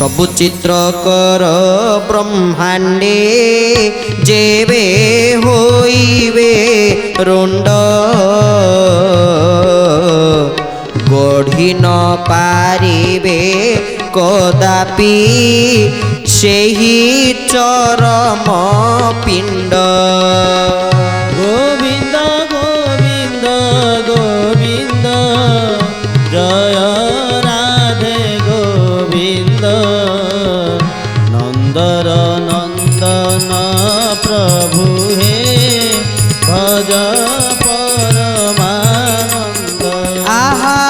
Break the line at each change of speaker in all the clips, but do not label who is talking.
सबु चित्रकर ब्रह्मांडे जेबे होइबे रुंड गढ़ी न पारिबे कदापि सेही चरम पिंड।
गोविंद गोविंद गोविंद जय राधे गोविंद नंदर नंदन प्रभु हे भज परमानंद।
आहा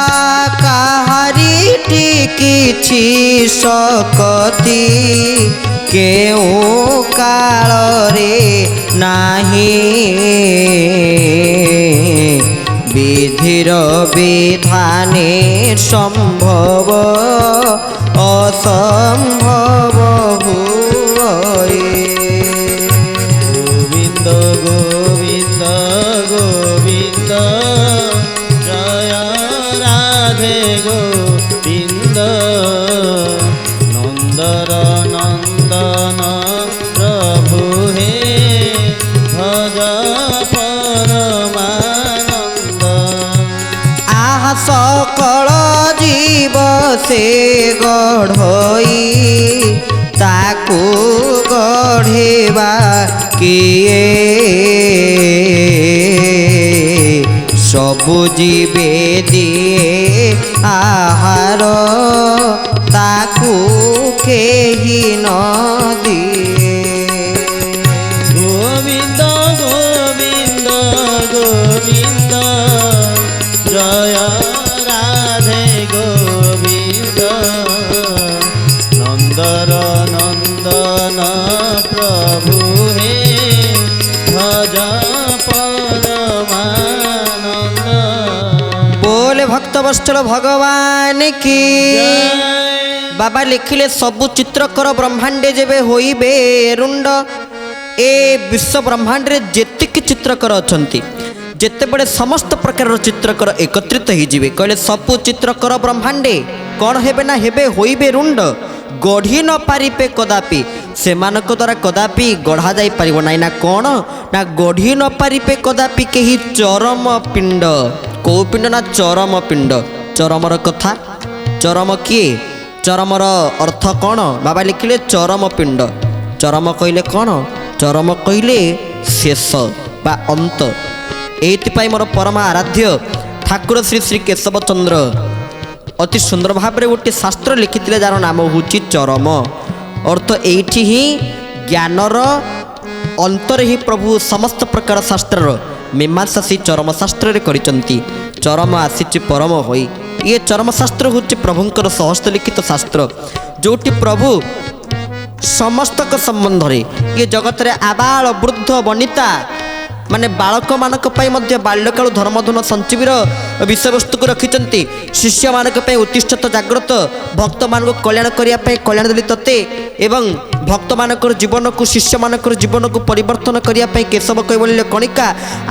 काहारी किछि सकती केउ काल रे नाही विधिर विधाने संभव असंभव हुए।
गोविंद गोविंद गोविंद जय राधे गोविंद नंदर नंदन प्रभु हे भज परमानंद।
आह सकल जीव से गढ़ई ताकू गढ़ेबा किए सबु जीवे दिए आहार ताकू केही न दिए।
गोविंद गोविंद गोविंद जय राधे गोविंद नंदर नंदन प्रभु हे भज परमानंद।
बोल भक्तवत्सल भगवान की। बाबा लिखिले सबु चित्रकर ब्रह्मांडे जेबे होइबे रुंड ए विश्व ब्रह्मांड रे जेतिक चित्रकर अछंती जेते बड़े समस्त प्रकार चित्रकर एकत्रित हो जिवे कहले सबु चित्रकर ब्रह्मांडे कौन हेबे ना हेबे होइबे रुंड गढ़ी न पारिबे कदापि सेमानक द्वारा कदापि गढ़ा जाई परिबो नाइ ना कौन ना गढ़ी न पारिबे कदापि केही चरम पिंड। को पिंड ना चरम पिंड। चरमर कथा चरम किए चरमर अर्थ कौन बाबा लिखिले चरम पिंड। चरम कहले कौन चरम कहले शेष बा अंत। एइथिपाई मोर परम आराध्य ठाकुर श्री श्री केशव चंद्र अति सुंदर भाव में गोटे शास्त्र लिखिथिले जार नाम होची चरम। अर्थ एइठी ही ज्ञानर अंतर ही प्रभु समस्त प्रकार शास्त्र मीमांसा से चरम शास्त्र करिचंती। चरम आसीची परम होई ये चरम शास्त्र होची प्रभुंकर सहस्त लिखित शास्त्र जोटी प्रभु समस्तक संबंध रे ये जगत रे आबाल वृद्ध वनिता माने बालक मानक पई मध्य बाल्यकाल धर्मधन संजीवीर विषय वस्तु को रखिचंती। शिष्य मानक पई उत्तिष्ठत जाग्रत भक्त मान को कल्याण करिया पई कल्याण दली तते एवं भक्त मानकर जीवन को शिष्य मानकर जीवन को परिवर्तन करिया पई केशव कैवल्य कणिका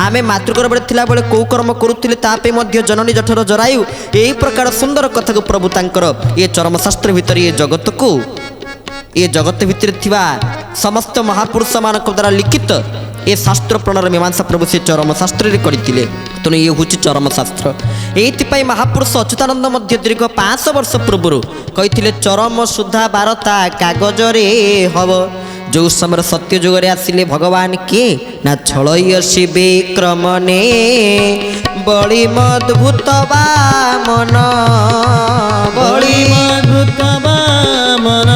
आमे मातृगर्भ रे थिला बेले को कर्म करूथिले ता पे मध्य जननी जठर जरायु एही प्रकार सुंदर कथा को प्रभु तांकर ये चरम शास्त्र भितर ये जगत को ये जगत भितर थिबा समस्त महापुरुष मानक द्वारा लिखित ए शास्त्र प्रणर मीमांसा प्रभु से चरम शास्त्र करते तेणु ये हूँ चरम शास्त्र। ये महापुरुष अच्युतानंद मध्य दीर्घ 500 वर्ष पूर्व कही चरम सुधा बारता कागज रे हब जो समय सत्य जुग आसिले भगवान किए ना छलयसी विक्रमने बड़ी मद्भुत मन
बड़ी मद्भुत मन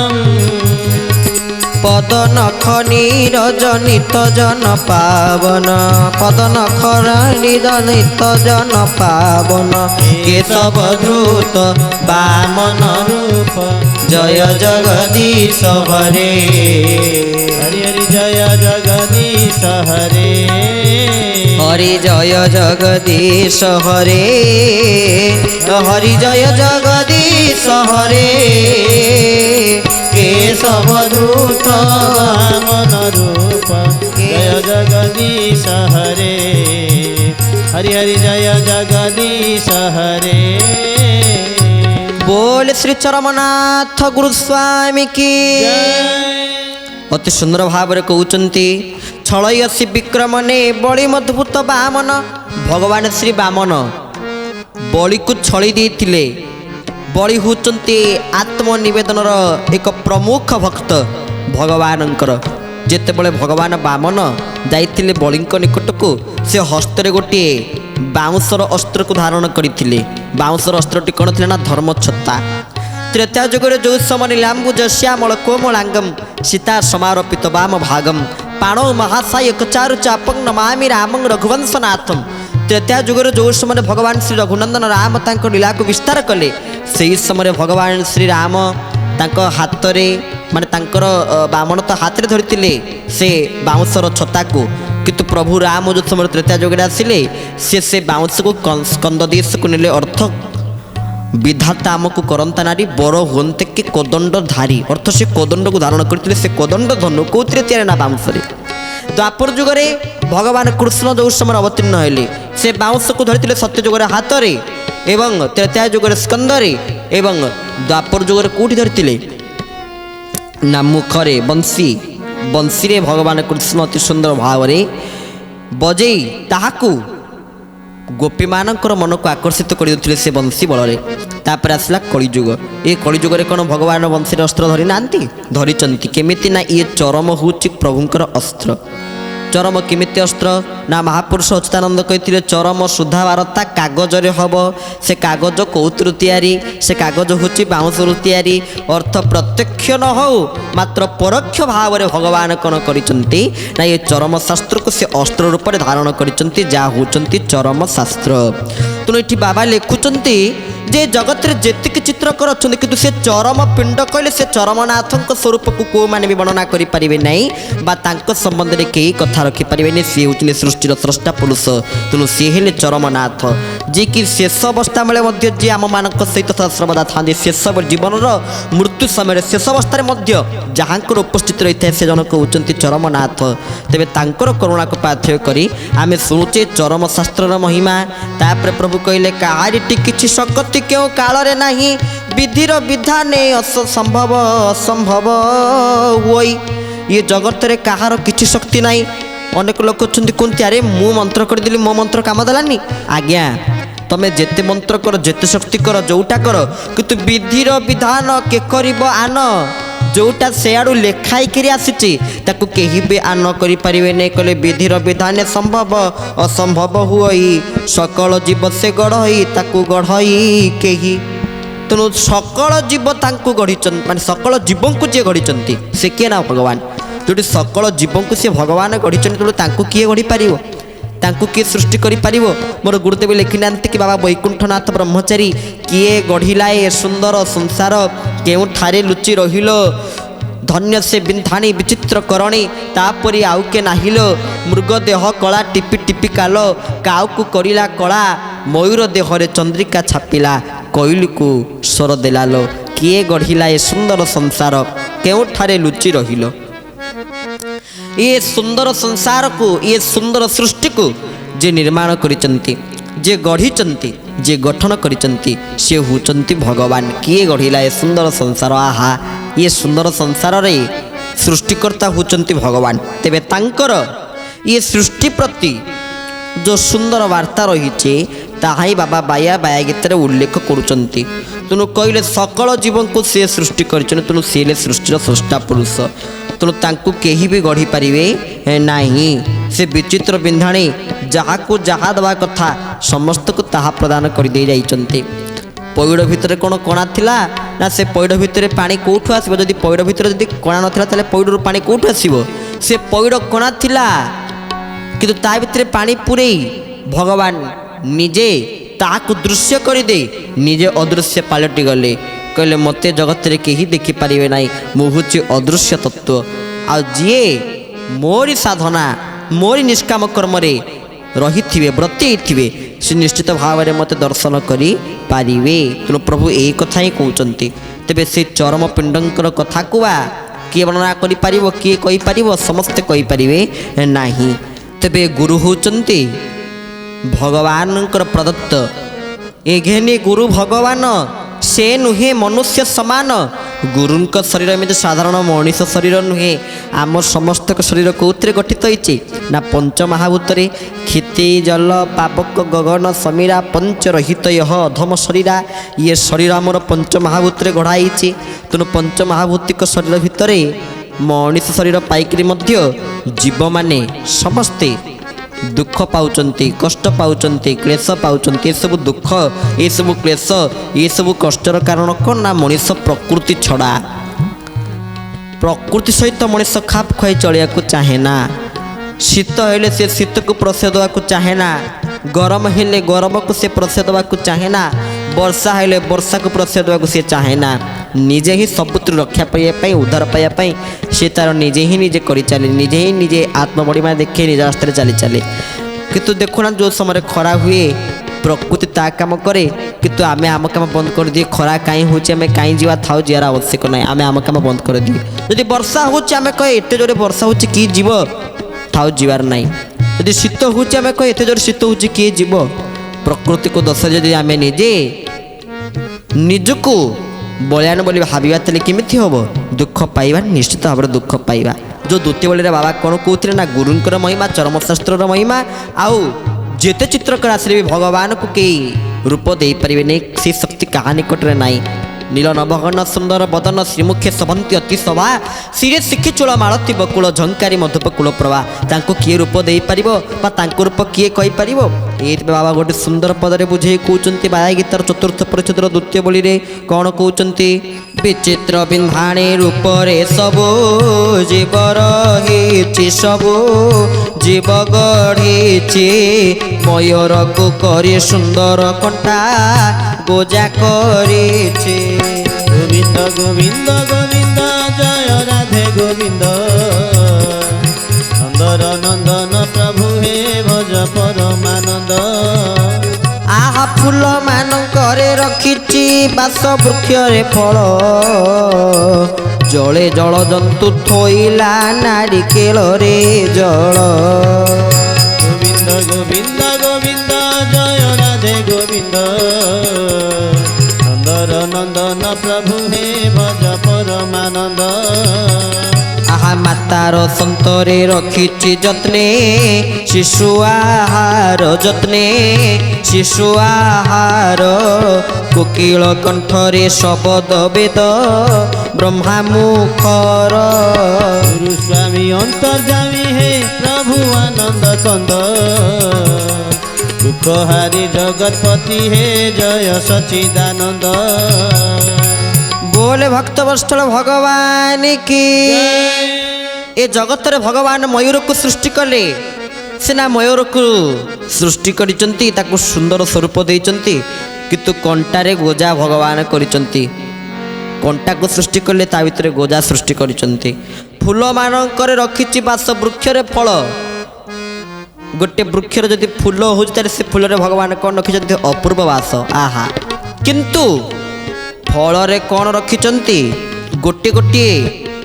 पद नख निरजनित जन पावन पद नख निरजनित जन पावन केशव धृत वामन रूप जय जगदीश हरे
हरि हरि जय जगदीश हरे
हरि जय जगदीश हरे हरि जय जगदीश हरे केशव धृत
वामन रूप जय जगदीश हरे हरि हरि जय जगदीश हरे
बोल श्री चरमनाथ गुरु स्वामी की अति सुंदर भाव कहते छलयसी विक्रमने बड़ी मधुभूत बामन भगवान श्री बामन बलि को छली देते बलि होचंती आत्मनिवेदनर एक प्रमुख भक्त भगवानंकर जेतेबेले भगवान बामन जाइथिले बलिंक निकट को से हस्तरे गोटे बाउंसर अस्त्र को धारण करथिले बाउंसर अस्त्रटी कौन थी ना धर्म छत्ता त्रेता जुगरे जो समय नीलांबुज श्यामल कोमलांगम सीता समारोपित वाम भागम पाणो महासाय कचारु चापंग नमामि रामं रघुवंशनाथम त्रेता जुगरे जो समय भगवान श्री रघुनंदन राम तांको लीला को विस्तार कले से समय भगवान श्री राम तांको हातरे माने तांकर बामन तो हाथ में धरते से बाउंसर छता को किंतु प्रभु राम जो समय त्रेता जुगरे आसिले से बाउंस को स्कंद देश को नेले अर्थ विधाता आमको करंता नारी बर हुंते कि कोदंड धारी अर्थ से कोदंड को धारण करते से कोदंड धनु कौन तैयार ना बाउंसरे द्वापर जुगरे भगवान कृष्ण जो समय अवतीर्ण हेले से बाउंस को धरते सत्य जुगरे हाथ में एवं त्रेता जुगरे स्कंदरे एवं द्वापर जुगरे कौटी धरते ना मुखरे बंशी बंशी रे भगवान कृष्ण अति सुंदर भाव बजई ताहाकू गोपी मानकर मन को आकर्षित कर से बंशी बल तापर आसला कलिजुग ये कलिजुग कौन भगवान बंशी अस्त्र धरी ना धरी केमिति ना ये चरम हूँ प्रभुंकर अस्त्र चरम केमिति अस्त्र ना महापुरुष अच्युतानंद कहते चरम सुधा वार्ता कागजरे हम से कागज कौतर तैयारी से कागज हूँ बाउंसर तैयारी अर्थ प्रत्यक्ष न हो मात्र परोक्ष भाव में भगवान कौन करते ना ये चरम शास्त्र को से अस्त्र रूप में धारण करते जहाँ होती चरम शास्त्र तेणु ये बाबा लिखुंट जे जगत में जेतिक चित्रकर अच्छा कि से चरम पिंड कहले से चरमनाथ स्वरूप को कौ मैंने भी वर्णना करें ना संबंध में कई कथा रखिपारे सी हूँ सृष्टिर स्रष्टा पुरुष तेणु सी हेले चरमनाथ जी कि शेष अवस्था बेले जी आम मान सहित सर्वदा था शेष जीवन मृत्यु समय शेष अवस्था जहाँ उपस्थित रही है से जनक होती चरमनाथ तेरे करुणा को पाथ्य करी आम शुणुचे चरम शास्त्र महिमा तापर प्रभु कहले कहारी किसी शक्ति क्यों काल रे नहीं विधिर विधाने असंभव असंभव हुई ये जगत रे कहार किसी शक्ति नहीं अनेक लोक कहते अरे मु मंत्र करदेली मो मंत्र काम देलानी आज्ञा तमें जेते मंत्र कर जेते शक्ति कर जोटा कर किंतु विधिर विधान के करिब आन जोटा से आड़ू लेखाई करी आसी ताकू केही भी आन करि परिबे नै कले विधिर विधान संभव असंभव हुई सकल जीव से गढ़ई ताकू गढ़ई केही तेणु सकल जीव तांकू गढ़ीचन माने सकल जीव को जे गढ़ीचंती से किए ना भगवान जोटी सकल जीव को से भगवान गढ़ीचन तेणु तांकू किए गढ़ी पारिबो तांकू किए सृष्टि करि पारिबो मोर गुरुदेव लिखि नांती कि बाबा वैकुंठनाथ ब्रह्मचारी किए गढ़िला ए सुंदर संसार केउ ठारे लुचि रहिलो धन्य से बिंधाणी विचित्र करणी तापरी आउ के नाहिलो मृग देह कला टिपि टिपि कालो काउ को करिला कला मयूर देहरे चंद्रिका छापिला कोइल को स्वर देलालो किए गढ़िला ए सुंदर संसार केउ ठारे लुचि रहिलो ये सुंदर संसार को ये सुंदर सृष्टि को जे निर्माण करिचंती जे गढ़ीचंती जे गठन करिचंती से होचंती भगवान किए गढ़िला ए सुंदर संसार आहा ये सुंदर संसार रे सृष्टिकर्ता होचंती भगवान तेबे तांकर ये सृष्टि प्रति जो सुंदर वार्ता रही ताहाई बाबा बाया बाया गीत उल्लेख करुचंती तेणु कहले सकल जीवन को से सृष्टि करिचन तेणु से सृष्टिर स्रष्टा पुरुष तेणु तांकू केही भी गढ़ी पारिबे नाही से विचित्र बिंधाणी जहाँ को जहाँ दवा कथा समस्त को ताहा प्रदान कर दे जाइचंती पैड़ भितर कौन कणा थिला ना से पैड़ भितर पानी कोठू आसीबो जदि पैड़ भितर जदि कणा नथिला ताले पैड़रू पानी कोठू आसीबो से पैड़ कणा थिला किंतु ता भितर पानी पुरई भगवान निजे ताकू दृश्य करदे निजे अदृश्य पालटि गले कहले मते जगत रे केही देखि पारिबे नाही मु होछि अदृश्य तत्व आ जे मोरी साधना मोरी निष्काम कर्म रे रही थिबे व्रती थिबे से निश्चित भाव में मते दर्शन करि पारिबे तेणु प्रभु यही कथा ही कहउचंती तेबे से चरम पिंडंकर कथा कुआ किए वर्णना करि पारिबो किए कहि पारिबो समस्त कहि पारिबे नाही तेबे गुरु होचंती भगवानकर प्रदत्त एघेनी गुरु भगवान ସେ ନୁହେଁ ମନୁଷ୍ୟ ସମାନ। ଗୁରୁଙ୍କ ଶରୀର ଏମିତି ସାଧାରଣ ମଣିଷ ଶରୀର ନୁହେଁ। ଆମ ସମସ୍ତଙ୍କ ଶରୀର କେଉଁଥିରେ ଗଠିତ ହେଇଛି ନା ପଞ୍ଚମହାଭୂତରେ। କ୍ଷିତି ଜଲ ପାବକ ଗଗନ ସମୀରା ପଞ୍ଚରହିତ ୟହ ଅଧମ ଶରୀରା। ଇଏ ଶରୀର ଆମର ପଞ୍ଚମହାଭୂତରେ ଗଢ଼ା ହେଇଛି। ତେଣୁ ପଞ୍ଚମହାଭୂତିକ ଶରୀର ଭିତରେ ମଣିଷ ଶରୀର ପାଇକରି ମଧ୍ୟ ଜୀବମାନେ ସମସ୍ତେ ଦୁଃଖ ପାଉଛନ୍ତି, କଷ୍ଟ ପାଉଛନ୍ତି, କ୍ଲେଶ ପାଉଛନ୍ତି। ଏସବୁ ଦୁଃଖ, ଏସବୁ କ୍ଲେଶ, ଏସବୁ କଷ୍ଟର କାରଣ କ'ଣ ନା ମଣିଷ ପ୍ରକୃତି ଛଡ଼ା। ପ୍ରକୃତି ସହିତ ମଣିଷ ଖାପ ଖୁଆଇ ଚଳିବାକୁ ଚାହେଁ ନା। ଶୀତ ହେଲେ ସେ ଶୀତକୁ ପ୍ରଶ୍ରୟ ଦେବାକୁ ଚାହେଁ ନା। ଗରମ ହେଲେ ଗରମକୁ ସେ ପ୍ରଶ୍ରୟ ଦେବାକୁ ଚାହେଁ ନା। ବର୍ଷା ହେଲେ ବର୍ଷାକୁ ପ୍ରଶ୍ରୟ ଦେବାକୁ ସେ ଚାହେଁ ନା। ନିଜେ ହିଁ ସବୁଥିରୁ ରକ୍ଷା ପାଇବା ପାଇଁ, ଉଦ୍ଧାର ପାଇବା ପାଇଁ ସେ ତାର ନିଜେ ହିଁ ନିଜେ କରିଚାଲେ। ନିଜେ ହିଁ ନିଜେ ଆତ୍ମବଡ଼ିମା ଦେଖେ, ନିଜ ରାସ୍ତାରେ ଚାଲି ଚାଲେ। କିନ୍ତୁ ଦେଖୁନା ଯେଉଁ ସମୟରେ ଖରା ହୁଏ ପ୍ରକୃତି ତା କାମ କରେ, କିନ୍ତୁ ଆମେ ଆମ କାମ ବନ୍ଦ କରିଦିଏ। ଖରା କାହିଁ ହେଉଛି, ଆମେ କାହିଁ ଯିବା, ଥାଉ ଯିବାର ଆବଶ୍ୟକ ନାହିଁ, ଆମେ ଆମ କାମ ବନ୍ଦ କରିଦିଏ। ଯଦି ବର୍ଷା ହେଉଛି ଆମେ କହେ ଏତେ ଜୋରେ ବର୍ଷା ହେଉଛି କିଏ ଯିବ, ଥାଉ ଯିବାର ନାହିଁ। ଯଦି ଶୀତ ହେଉଛି ଆମେ କହେ ଏତେ ଜୋରେ ଶୀତ ହେଉଛି କିଏ ଯିବ। ପ୍ରକୃତିକୁ ଦୋଷ ଯଦି ଆମେ ନିଜେ ନିଜକୁ ବଳିୟାନ ବୋଲି ଭାବିବା ତାହେଲେ କେମିତି ହେବ? ଦୁଃଖ ପାଇବା, ନିଶ୍ଚିତ ଭାବରେ ଦୁଃଖ ପାଇବା। ଯେଉଁ ଦ୍ୱିତୀୟ ବଳିରେ ବାବା କ'ଣ କହୁଥିଲେ ନା ଗୁରୁଙ୍କର ମହିମା, ଚରମଶାସ୍ତ୍ରର ମହିମା। ଆଉ ଯେତେ ଚିତ୍ରକର ଆସିଲେ ବି ଭଗବାନଙ୍କୁ କେହି ରୂପ ଦେଇପାରିବେନି, ସେ ଶକ୍ତି କାହା ନିକଟରେ ନାହିଁ। ନୀଳ ନବଘନ ସୁନ୍ଦର ବଦନ ଶ୍ରୀମୁଖେ ଶୋଭନ୍ତି ଅତି ଶୋଭା। ଶିରେ ଶିଖି ଚୂଳ ମାଳତୀ ବକୁଳ ଝଙ୍କାରୀ ମଧୁପ କୂଳ ପ୍ରଭା। ତାଙ୍କୁ କିଏ ରୂପ ଦେଇପାରିବ ବା ତାଙ୍କ ରୂପ କିଏ କହିପାରିବ? ଏଇଥିପାଇଁ ବାବା ଗୋଟେ ସୁନ୍ଦର ପଦରେ ବୁଝେଇ କହୁଛନ୍ତି ବାୟା ଗୀତାର ଚତୁର୍ଥ ପରିଚ୍ଛେଦର ଦ୍ୱିତୀୟ ବଳିରେ କ'ଣ କହୁଛନ୍ତି? ବିଚିତ୍ର ବିନ୍ଧାଣୀ ରୂପରେ ସବୁ ଜୀବର ହେଇଛି, ସବୁ ଜୀବ ଗଢ଼ିଛି। ମୟୂରକୁ କରି ସୁନ୍ଦର କଣ୍ଟା ଗୋଜା କରିଛି।
গোবিন্দ গোবিন্দ গোবিন্দ জয় রাধে গোবিন্দ। নন্দর নন্দন প্রভু হে ভজ পরমানন্দ।
ଆହା ଫୁଲ ମାନଙ୍କରେ ରଖିଛି ବାସ ବୃକ୍ଷରେ ଫଳ। ଜଳେ ଜଳ ଜନ୍ତୁ ଥୋଇଲା ନାରିକେଳରେ ଜଳ।
গোবিন্দ গোবিন্দ গোবিন্দ জয় রাধে গোবিন্দ। নন্দর নন্দন প্রভু হে ভজ পরমানন্দ।
ଆହା ମାତାର ସନ୍ତରେ ରଖିଛି ଯତ୍ନେ ଶିଶୁ ଆହାର ଯତ୍ନେ ଶିଶୁ ଆହାର। କୋକିଳ କଣ୍ଠରେ ଶବଦ ବେଦ ବ୍ରହ୍ମା ମୁଖର।
গুরু স্বামী অন্তর্যামী হে প্রভু আনন্দ কন্দ। দুঃখহারি জগৎপতি হে জয় সচিদানন্দ।
ବୋଲେ ଭକ୍ତ ବତ୍ସଳ ଭଗବାନ କି ଏ ଜଗତରେ ଭଗବାନ ମୟୂରକୁ ସୃଷ୍ଟି କଲେ। ସିନା ମୟୂରକୁ ସୃଷ୍ଟି କରିଛନ୍ତି, ତାକୁ ସୁନ୍ଦର ସ୍ୱରୂପ ଦେଇଛନ୍ତି, କିନ୍ତୁ କଣ୍ଟାରେ ଗୋଜା ଭଗବାନ କରିଛନ୍ତି। କଣ୍ଟାକୁ ସୃଷ୍ଟି କଲେ ତା ଭିତରେ ଗୋଜା ସୃଷ୍ଟି କରିଛନ୍ତି। ଫୁଲମାନଙ୍କରେ ରଖିଛି ବାସ ବୃକ୍ଷରେ ଫଳ। ଗୋଟେ ବୃକ୍ଷରେ ଯଦି ଫୁଲ ହେଉଛି ତାହେଲେ ସେ ଫୁଲରେ ଭଗବାନ କ'ଣ ରଖିଛନ୍ତି? ଅପୂର୍ବ ବାସ। ଆହା, କିନ୍ତୁ ଫଳରେ କ'ଣ ରଖିଛନ୍ତି? ଗୋଟିଏ ଗୋଟିଏ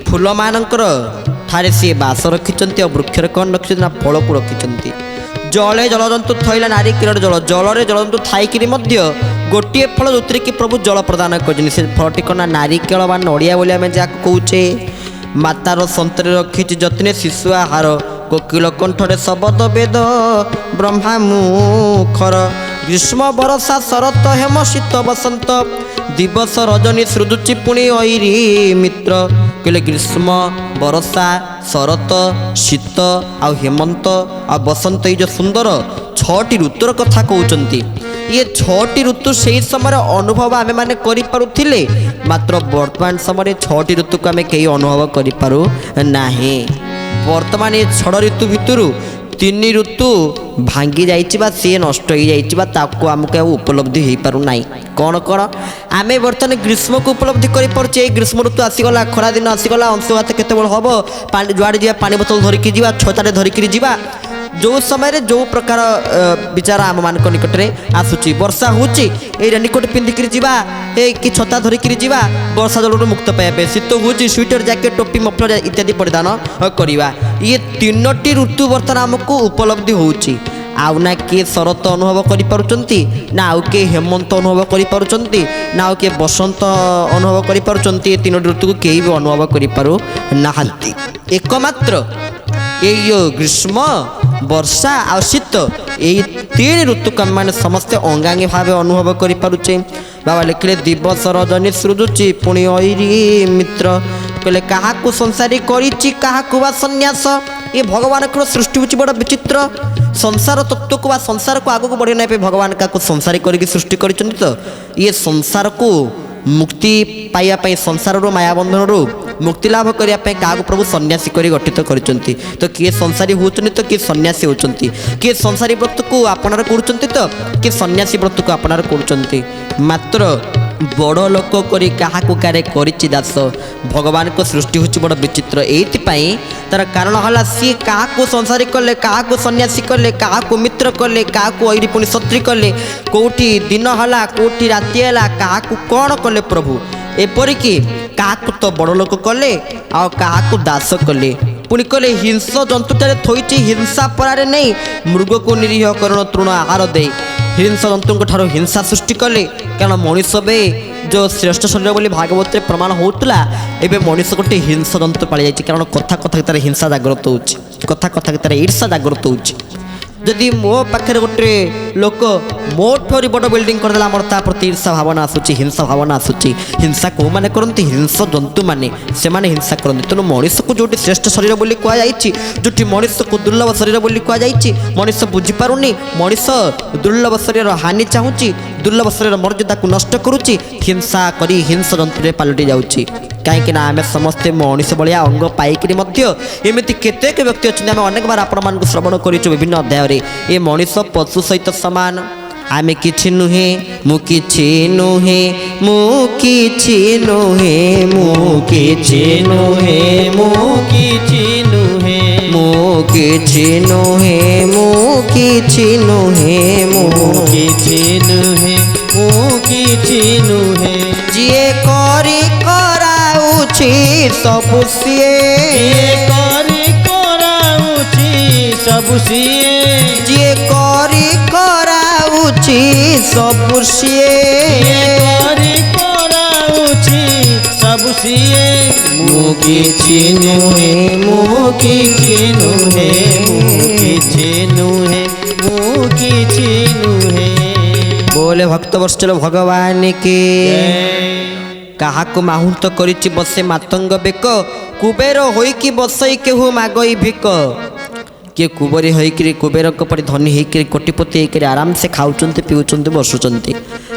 ଫୁଲମାନଙ୍କର ଠାରେ ସିଏ ବାସ ରଖିଛନ୍ତି, ଆଉ ବୃକ୍ଷରେ କ'ଣ ରଖିଛନ୍ତି ନା ଫଳକୁ ରଖିଛନ୍ତି। ଜଳେ ଜଳଜନ୍ତୁ ଥଇଲା ନାରିକେଳର ଜଳ। ଜଳରେ ଜଳଜନ୍ତୁ ଥାଇକିରି ମଧ୍ୟ ଗୋଟିଏ ଫଳ ଯେଉଁଥିରେ କି ପ୍ରଭୁ ଜଳ ପ୍ରଦାନ କରିଛନ୍ତି। ସେ ଫଳଟି କ'ଣ ନା ନାରିକେଳ ବା ନଡ଼ିଆ ବୋଲି ଆମେ ଯାହାକୁ କହୁଛେ। ମାତାର ସନ୍ତରେ ରଖିଛି ଯତ୍ନେ ଶିଶୁ ଆହାର। କୋକିଳ କଣ୍ଠରେ ଶବଦ ବେଦ ବ୍ରହ୍ମା ମୁଖର। ଗ୍ରୀଷ୍ମ ବରଷା ଶରତ ହେମ ଶୀତ ବସନ୍ତ। ଦିବସ ରଜନୀ ସୃଜୁଚି ପୁଣି ଐରୀ ମିତ୍ର। କହିଲେ ଗ୍ରୀଷ୍ମ ବରଷା ଶରତ ଶୀତ ଆଉ ହେମନ୍ତ ଆଉ ବସନ୍ତ, ଏଇ ଯେଉଁ ସୁନ୍ଦର ଛଅଟି ଋତୁର କଥା କହୁଛନ୍ତି। ଇଏ ଛଅଟି ଋତୁ ସେହି ସମୟରେ ଅନୁଭବ ଆମେମାନେ କରିପାରୁଥିଲେ, ମାତ୍ର ବର୍ତ୍ତମାନ ସମୟରେ ଛଅଟି ଋତୁକୁ ଆମେ କେହି ଅନୁଭବ କରିପାରୁ ନାହିଁ। ବର୍ତ୍ତମାନ ଏ ଛଅ ଋତୁ ଭିତରୁ 3 ଋତୁ ଭାଙ୍ଗି ଯାଇଛି ବା ସିଏ ନଷ୍ଟ ହେଇଯାଇଛି ବା ତାକୁ ଆମକୁ ଆଉ ଉପଲବ୍ଧି ହେଇପାରୁନାହିଁ। କ'ଣ କ'ଣ? ଆମେ ବର୍ତ୍ତମାନ ଗ୍ରୀଷ୍ମକୁ ଉପଲବ୍ଧି କରିପାରୁଛେ। ଏଇ ଗ୍ରୀଷ୍ମ ଋତୁ ଆସିଗଲା, ଖରାଦିନ ଆସିଗଲା, ଅଂଶୁଘାତ କେତେବେଳେ ହେବ, ପାଣି ଯୁଆଡ଼େ ଯିବା ପାଣି ବୋତଲ ଧରିକି ଯିବା, ଛତାଟେ ଧରିକିରି ଯିବା। ଯେଉଁ ସମୟରେ ଯେଉଁ ପ୍ରକାର ବିଚାର ଆମମାନଙ୍କ ନିକଟରେ ଆସୁଛି। ବର୍ଷା ହେଉଛି, ଏଇ ରେନିକୋଟ୍ ପିନ୍ଧିକିରି ଯିବା, କି ଛତା ଧରିକିରି ଯିବା ବର୍ଷା ଜଳରୁ ମୁକ୍ତ ପାଇବା ପାଇଁ। ଶୀତ ହେଉଛି, ସ୍ୱିଟର ଜ୍ୟାକେଟ୍ ଟୋପି ମଫଲର ଇତ୍ୟାଦି ପରିଧାନ କରିବା। ଇଏ 3ଟି ଋତୁ ବର୍ତ୍ତମାନ ଆମକୁ ଉପଲବ୍ଧି ହେଉଛି। ଆଉ ନା କିଏ ଶରତ ଅନୁଭବ କରିପାରୁଛନ୍ତି, ନା ଆଉ କିଏ ହେମନ୍ତ ଅନୁଭବ କରିପାରୁଛନ୍ତି, ନା ଆଉ କିଏ ବସନ୍ତ ଅନୁଭବ କରିପାରୁଛନ୍ତି। ଏ ତିନୋଟି ଋତୁକୁ କେହି ବି ଅନୁଭବ କରିପାରୁ ନାହାନ୍ତି। ଏକମାତ୍ର ଏଇ ଯେଉଁ ଗ୍ରୀଷ୍ମ, ବର୍ଷା ଆଉ ଶୀତ, ଏଇ ତିନି ଋତୁକୁ ଆମେମାନେ ସମସ୍ତେ ଅଙ୍ଗାଙ୍ଗୀ ଭାବେ ଅନୁଭବ କରିପାରୁଛେ। ବାବା ଲେଖିଲେ ଦିବସ ରଜନୀ ସୃଜୁଛି ପୁଣି ଐରି ମିତ୍ର, କହିଲେ କାହାକୁ ସଂସାରୀ କରିଛି କାହାକୁ ବା ସନ୍ନ୍ୟାସ। ଏ ଭଗବାନଙ୍କର ସୃଷ୍ଟି ହେଉଛି ବଡ଼ ବିଚିତ୍ର। ସଂସାର ତତ୍ତ୍ୱକୁ ବା ସଂସାରକୁ ଆଗକୁ ବଢ଼େଇ ନେବା ପାଇଁ ଭଗବାନ କାହାକୁ ସଂସାରୀ କରିକି ସୃଷ୍ଟି କରିଛନ୍ତି। ତ ଇଏ ସଂସାରକୁ ମୁକ୍ତି ପାଇବା ପାଇଁ, ସଂସାରରୁ ମାୟାବନ୍ଧନରୁ ମୁକ୍ତି ଲାଭ କରିବା ପାଇଁ କାହାକୁ ପ୍ରଭୁ ସନ୍ନ୍ୟାସୀ କରି ଗଠିତ କରିଛନ୍ତି। ତ କିଏ ସଂସାରୀ ହେଉଛନ୍ତି ତ କିଏ ସନ୍ନ୍ୟାସୀ ହେଉଛନ୍ତି। କିଏ ସଂସାରୀ ବ୍ରତକୁ ଆପଣାର କରୁଛନ୍ତି ତ କିଏ ସନ୍ନ୍ୟାସୀ ବ୍ରତକୁ ଆପଣାର କରୁଛନ୍ତି। ମାତ୍ର ବଡ଼ ଲୋକ କରି କାହାକୁ କାରେ କରିଛି ଦାସ। ଭଗବାନଙ୍କ ସୃଷ୍ଟି ହେଉଛି ବଡ଼ ବିଚିତ୍ର। ଏଇଥିପାଇଁ ତାର କାରଣ ହେଲା ସିଏ କାହାକୁ ସଂସାରୀ କଲେ, କାହାକୁ ସନ୍ନ୍ୟାସୀ କଲେ, କାହାକୁ ମିତ୍ର କଲେ, କାହାକୁ ଐରି ପୁଣି ଶତ୍ରୁ କଲେ, କେଉଁଠି ଦିନ ହେଲା କେଉଁଠି ରାତି ହେଲା, କାହାକୁ କ'ଣ କଲେ ପ୍ରଭୁ। ଏପରିକି କାହାକୁ ତ ବଡ଼ ଲୋକ କଲେ ଆଉ କାହାକୁ ଦାସ କଲେ। ପୁଣି କହିଲେ ହିଂସ ଜନ୍ତୁଟାରେ ଥୋଇଛି ହିଂସା ପରାରେ ନେଇ, ମୃଗକୁ ନିରୀହ କରଣ ତୃଣ ଆହାର ଦେଇ। ହିଂସ ଜନ୍ତୁଙ୍କ ଠାରୁ ହିଂସା ସୃଷ୍ଟି କଲେ। କାରଣ ମଣିଷ ଏବେ ଯେଉଁ ଶ୍ରେଷ୍ଠ ଶରୀର ବୋଲି ଭାଗବତରେ ପ୍ରମାଣ ହେଉଥିଲା, ଏବେ ମଣିଷ ଗୋଟେ ହିଂସ ଜନ୍ତୁ ପାଳିଯାଇଛି। କାରଣ କଥା କଥା ତାର ହିଂସା ଜାଗ୍ରତ ହେଉଛି, କଥା କଥା ତାର ଈର୍ଷା ଜାଗ୍ରତ ହେଉଛି। ଯଦି ମୋ ପାଖରେ ଗୋଟେ ଲୋକ ମୋଠୁ ବଡ଼ ବିଲ୍ଡିଂ କରିଦେଲା, ଆମର ତା ପ୍ରତି ଈର୍ଷା ଭାବନା ଆସୁଛି, ହିଂସା ଭାବନା ଆସୁଛି। ହିଂସା କେଉଁମାନେ କରନ୍ତି? ହିଂସ ଜନ୍ତୁମାନେ, ସେମାନେ ହିଂସା କରନ୍ତି। ତେଣୁ ମଣିଷକୁ ଯେଉଁଠି ଶ୍ରେଷ୍ଠ ଶରୀର ବୋଲି କୁହାଯାଇଛି, ଯେଉଁଠି ମଣିଷକୁ ଦୁର୍ଲଭ ଶରୀର ବୋଲି କୁହାଯାଇଛି, ମଣିଷ ବୁଝିପାରୁନି। ମଣିଷ ଦୁର୍ଲଭ ଶରୀରର ହାନି ଚାହୁଁଛି, ଦୁର୍ଲଭ ଶରୀରର ମର୍ଯ୍ୟାଦାକୁ ନଷ୍ଟ କରୁଛି, ହିଂସା କରି ହିଂସ ଜନ୍ତୁରେ ପାଲଟି ଯାଉଛି। କାହିଁକି ନା ଆମେ ସମସ୍ତେ ମଣିଷ ଭଳିଆ ଅଙ୍ଗ ପାଇକରି ମଧ୍ୟ ଏମିତି କେତେକ ବ୍ୟକ୍ତି ଅଛନ୍ତି, ଆମେ ଅନେକବାର ଆପଣମାନଙ୍କୁ ଶ୍ରବଣ କରିଛୁ ବିଭିନ୍ନ ଅଧ୍ୟାୟରେ। ଏ ମଣିଷ ପଶୁ ସହିତ ସମାନ। ଆମେ କିଛି ନୁହେଁ, ମୁଁ କିଛି ନୁହେଁ, ମୁଁ କିଛି ନୁହେଁ, ମୁଁ କିଛି ନୁହେଁ, ମୁଁ କିଛି ନୁହେଁ, ମୁଁ କିଛି ନୁହେଁ, ମୁଁ କିଛି ନୁହେଁ, ମୁଁ
କିଛି ନୁହେଁ, ମୁଁ କିଛି ନୁହେଁ।
ଯିଏ କରି କରାଉଛି ସବୁ ସିଏ,
ଯିଏ କରି କରାଉଛି ସବୁ ସିଏ,
ଯିଏ କରି କରାଉଛି ସବୁ ସିଏ,
ଯିଏ କରି କରାଉଛି ସବୁ ସିଏ। ମୁଁ କିଛି ନୁହେଁ, ମୁଁ କିଛି ନୁହେଁ, ମୁଁ କିଛି ନୁହେଁ, ମୁଁ କିଛି ନୁହେଁ।
बोले भक्त बत्सल भगवान की। କାହାକୁ ମାହୁନ୍ତ କରିଛି ବସେ ମାତଙ୍ଗ ବେକ, କୁବେର ହୋଇକି ବସଇ କେହୁ ମାଗଇ ଭିକ। କିଏ କୁବରୀ ହୋଇକିରି କୁବେରଙ୍କ ପରି ଧନୀ ହେଇକିରି କୋଟିପତି ହେଇକିରି ଆରାମସେ ଖାଉଛନ୍ତି, ପିଉଛନ୍ତି, ବସୁଛନ୍ତି।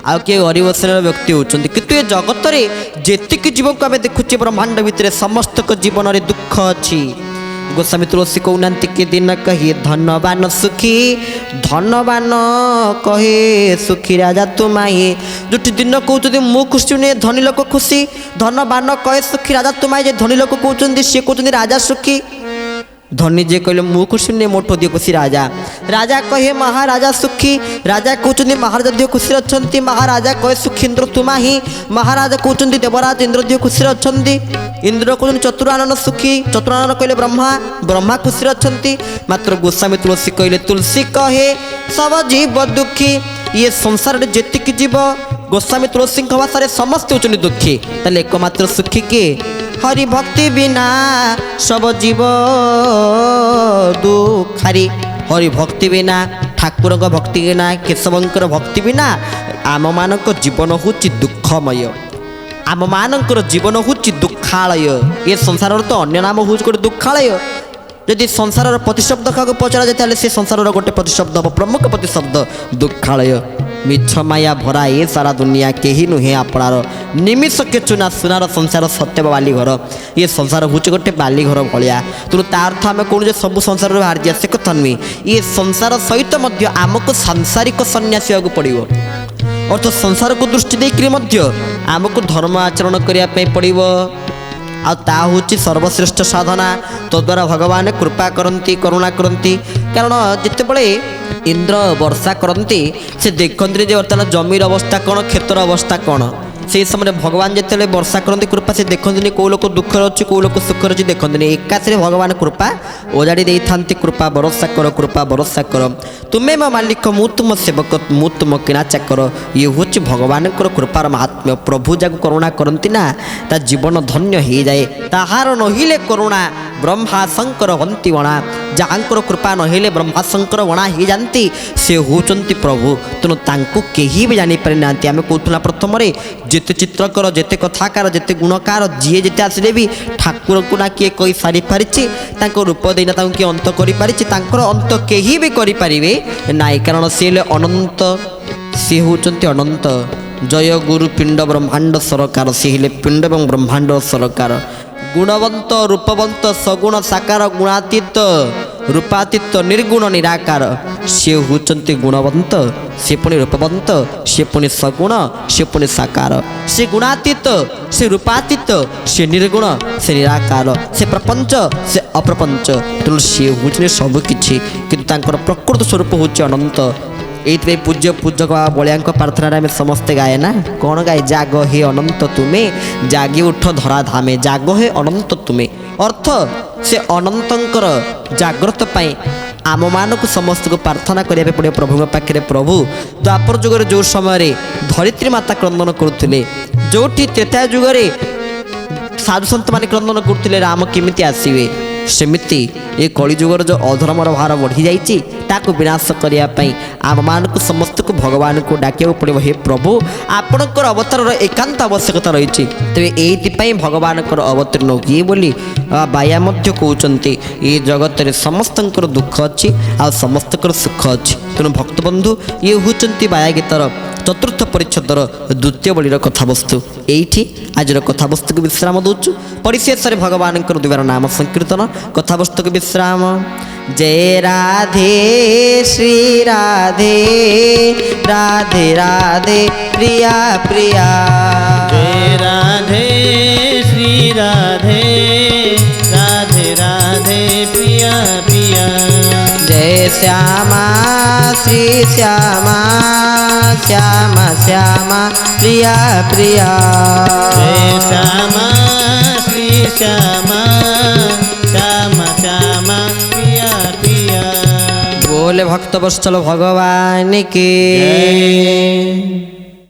ଆଉ କିଏ ଗରିବ ଶ୍ରେଣୀର ବ୍ୟକ୍ତି ହେଉଛନ୍ତି। କିନ୍ତୁ ଏ ଜଗତରେ ଯେତିକି ଜୀବକୁ ଆମେ ଦେଖୁଛେ ବ୍ରହ୍ମାଣ୍ଡ ଭିତରେ, ସମସ୍ତଙ୍କ ଜୀବନରେ ଦୁଃଖ ଅଛି। ଗୋସ୍ୱାମୀ ତୁଳସୀ କହୁନାହାନ୍ତି କି ଦିନ କହି ଧନବାନ ସୁଖୀ, ଧନବାନ କହେ ସୁଖୀ ରାଜା ତୁମାଏ। ଯେଉଁଠି ଦିନ କହୁଛନ୍ତି ମୁଁ ଖୁସି ନୁହେଁ, ଧନୀ ଲୋକ ଖୁସି। ଧନବାନ କହେ ସୁଖୀ ରାଜା ତୁମାଏ, ଯେ ଧନୀ ଲୋକ କହୁଛନ୍ତି ସିଏ କହୁଛନ୍ତି ରାଜା ସୁଖୀ। ଧନୀ ଯିଏ କହିଲେ ମୁଁ ଖୁସି ନୁହେଁ, ମୋଠୁ ଅଧିକ ଖୁସି ରାଜା। ରାଜା କହେ ମହାରାଜା ସୁଖୀ, ରାଜା କହୁଛନ୍ତି ମହାରାଜା ଅଧିକ ଖୁସିରେ ଅଛନ୍ତି। ମହାରାଜା କହେ ସୁଖୀନ୍ଦ୍ର ତୁମା ହିଁ, ମହାରାଜା କହୁଛନ୍ତି ଦେବରାଜ ଇନ୍ଦ୍ର ଅଧିକ ଖୁସିରେ ଅଛନ୍ତି। ଇନ୍ଦ୍ର କହୁଛନ୍ତି ଚତୁରାନନ ସୁଖୀ, ଚତୁରାନନ କହିଲେ ବ୍ରହ୍ମା, ବ୍ରହ୍ମା ଖୁସିରେ ଅଛନ୍ତି। ମାତ୍ର ଗୋସ୍ୱାମୀ ତୁଳସୀ କହିଲେ ତୁଳସୀ କହେ ସବ ଜୀବ ଦୁଃଖୀ। ଇଏ ସଂସାରରେ ଯେତିକି ଜୀବ, ଗୋସ୍ୱାମୀ ତୁଳସୀଙ୍କ ଭାଷାରେ ସମସ୍ତେ ହେଉଛନ୍ତି ଦୁଃଖୀ। ତାହେଲେ ଏକମାତ୍ର ସୁଖୀ କିଏ? हरि भक्ति बिना सब जीव दुखारी। हरि भक्ति बिना, ठाकुर भक्ति बिना, केशवंकर भक्ति बिना आम मानक जीवन होची दुखमय, आम मानकर जीवन होची दुखालय। ये संसार तो अन्य नाम हूँ गोटे दुखालय। यदि संसार प्रतिशब्द क्या पचरा जाए से संसार गोटे प्रतिशब्द हम, प्रमुख प्रतिशब्द दुखालय। मिछ माया भरा ये सारा दुनिया केही नुहे आपणार, निमिष के चुना सुनार संसार सत्य बाली घर। ये संसार हूँ गोटे बाली घर भाया। तेणु तार अर्थ आम कौन सब संसार बाहर जा से कथा नुहे। ये संसार सहित आमको सांसारिक सन्यासी होगा पड़ो। अर्थ संसार को दृष्टि देकर आमको धर्म आचरण करने पड़ो। आउता हूँ सर्वश्रेष्ठ साधना। तद्वारा भगवान कृपा करती, करुणा करती। कारण जितेबले इंद्र वर्षा करती से देखते जे बर्तमान जमीर अवस्था कौन, क्षेत्र अवस्था कौन। সেই সময় ভগবান যেতবে বর্ষা করতে কৃপা সে দেখতেনি কেউ লোক দুঃখরে অছি কেউ লোক সুখরে অছি দেখতেনি একাশে ভগবান কৃপা ওজাড়ি দিয়ে কৃপা ভরসা কর তুমি মো মালিক মু তুম সেবক মু তুম কিনা চাকর ইয়ে হচ্ছে ভগবানଙ୍କର কৃপার মাহাত্ম্য প্রভু যাকে করুণা করতে না তা জীবন ধন্য হয়ে যায় তাহার নহিলে করুণা ব্রহ্মা শঙ্কর হন্তি বণা যাহাঙ্কর কৃপা নহিলে ব্রহ্মা শঙ্কর বণা হয়ে যাতে সে হচ্ছেন প্রভু তেণু তাঁকু কেহি ବି ଜାଣିପାରି ନାହାନ୍ତି ଆମେ କହୁଥିଲା ପ୍ରଥମରେ ଯେତେ ଚିତ୍ରକର ଯେତେ କଥାକାର ଯେତେ ଗୁଣକାର ଯିଏ ଯେତେ ଆସିଲେ ବି ଠାକୁରଙ୍କୁ ନା କିଏ କହି ସାରିପାରିଛି ତାଙ୍କ ରୂପ ଦେଇନା ତାଙ୍କୁ କିଏ ଅନ୍ତ କରିପାରିଛି ତାଙ୍କର ଅନ୍ତ କେହି ବି କରିପାରିବେ ନାହିଁ କାରଣ ସେ ହେଲେ ଅନନ୍ତ ସେ ହେଉଛନ୍ତି ଅନନ୍ତ ଜୟ ଗୁରୁ ପିଣ୍ଡ ବ୍ରହ୍ମାଣ୍ଡ ସରକାର ସେ ହେଲେ ପିଣ୍ଡ ଏବଂ ବ୍ରହ୍ମାଣ୍ଡ ସରକାର ଗୁଣବନ୍ତ ରୂପବନ୍ତ ସଗୁଣ ସାକାର ଗୁଣାତୀତ ରୂପାତୀତ ନିର୍ଗୁଣ ନିରାକାର ସେ ହେଉଛନ୍ତି ଗୁଣବନ୍ତ ସେ ପୁଣି ରୂପବନ୍ତ ସେ ପୁଣି ସଗୁଣ ସେ ପୁଣି ସାକାର ସେ ଗୁଣାତୀତ ସେ ରୂପାତୀତ ସେ ନିର୍ଗୁଣ ସେ ନିରାକାର ସେ ପ୍ରପଞ୍ଚ ସେ ଅପ୍ରପଞ୍ଚ ତେଣୁ ସିଏ ହେଉଛନ୍ତି ସବୁକିଛି କିନ୍ତୁ ତାଙ୍କର ପ୍ରକୃତ ସ୍ୱରୂପ ହେଉଛି ଅନନ୍ତ এইথিপাই ପୂଜକ ବଳିଆଙ୍କ ପ୍ରାର୍ଥନାରେ ଆମେ ସମସ୍ତେ ଗାଏ ନା କ'ଣ ଗାଏ ଜାଗ ହେ ଅନନ୍ତ ତୁମେ ଜାଗି ଉଠ ଧରା ଧାମେ ଜାଗ ହେ ଅନନ୍ତ ତୁମେ ଅର୍ଥ ସେ ଅନନ୍ତଙ୍କର ଜାଗ୍ରତ ପାଇଁ ଆମମାନଙ୍କୁ ସମସ୍ତଙ୍କୁ ପ୍ରାର୍ଥନା କରିବା ପାଇଁ ପଡ଼ିବ ପ୍ରଭୁଙ୍କ ପାଖରେ ପ୍ରଭୁ ଦ୍ୱାପର ଯୁଗରେ ଯେଉଁ ସମୟରେ ଧରିତ୍ରୀ ମାତା କ୍ରନ୍ଦନ କରୁଥିଲେ ଯେଉଁଠି ତ୍ରେତା ଯୁଗରେ ସାଧୁସନ୍ତମାନେ କ୍ରନ୍ଦନ କରୁଥିଲେ ରାମ କେମିତି ଆସିବେ ସେମିତି ଏ କଳିଯୁଗର ଯେଉଁ ଅଧର୍ମର ଭାର ବଢ଼ିଯାଇଛି ତାକୁ ବିନାଶ କରିବା ପାଇଁ ଆମମାନଙ୍କୁ ସମସ୍ତଙ୍କୁ ଭଗବାନଙ୍କୁ ଡାକିବାକୁ ପଡ଼ିବ ହେ ପ୍ରଭୁ ଆପଣଙ୍କର ଅବତାରର ଏକାନ୍ତ ଆବଶ୍ୟକତା ରହିଛି ତେବେ ଏଇଥିପାଇଁ ଭଗବାନଙ୍କର ଅବତୀର୍ଣ୍ଣ ହୁଏ ବୋଲି ବାୟା ମଧ୍ୟ କହୁଛନ୍ତି ଏ ଜଗତରେ ସମସ୍ତଙ୍କର ଦୁଃଖ ଅଛି ଆଉ ସମସ୍ତଙ୍କର ସୁଖ ଅଛି ତେଣୁ ଭକ୍ତବନ୍ଧୁ ଇଏ ହେଉଛନ୍ତି ବାୟା ଗୀତର ଚତୁର୍ଥ ପରିଚ୍ଛଦର ଦ୍ୱିତୀୟ ବଳିର କଥାବସ୍ତୁ ଏଇଠି ଆଜିର କଥାବସ୍ତୁକୁ ବିଶ୍ରାମ ଦେଉଛୁ ପରିଶେଷରେ ଭଗବାନଙ୍କର ଦୁବାର ନାମ ସଂକୀର୍ତ୍ତନ କଥାବସ୍ତୁକୁ ବିଶ୍ରାମ ଜୟ ରାଧେ ଶ୍ରୀ ରାଧେ ରାଧେ ରାଧେ ପ୍ରିୟା ପ୍ରିୟା
जय राधे श्री राधे राधे राधे प्रिया प्रिया
जय श्यामा श्री श्यामा श्यामा श्यामा प्रिया प्रिया
जय श्यामा श्री श्यामा श्यामा श्यामा प्रिया प्रिया
बोले भक्त वत्सल भगवान की
जय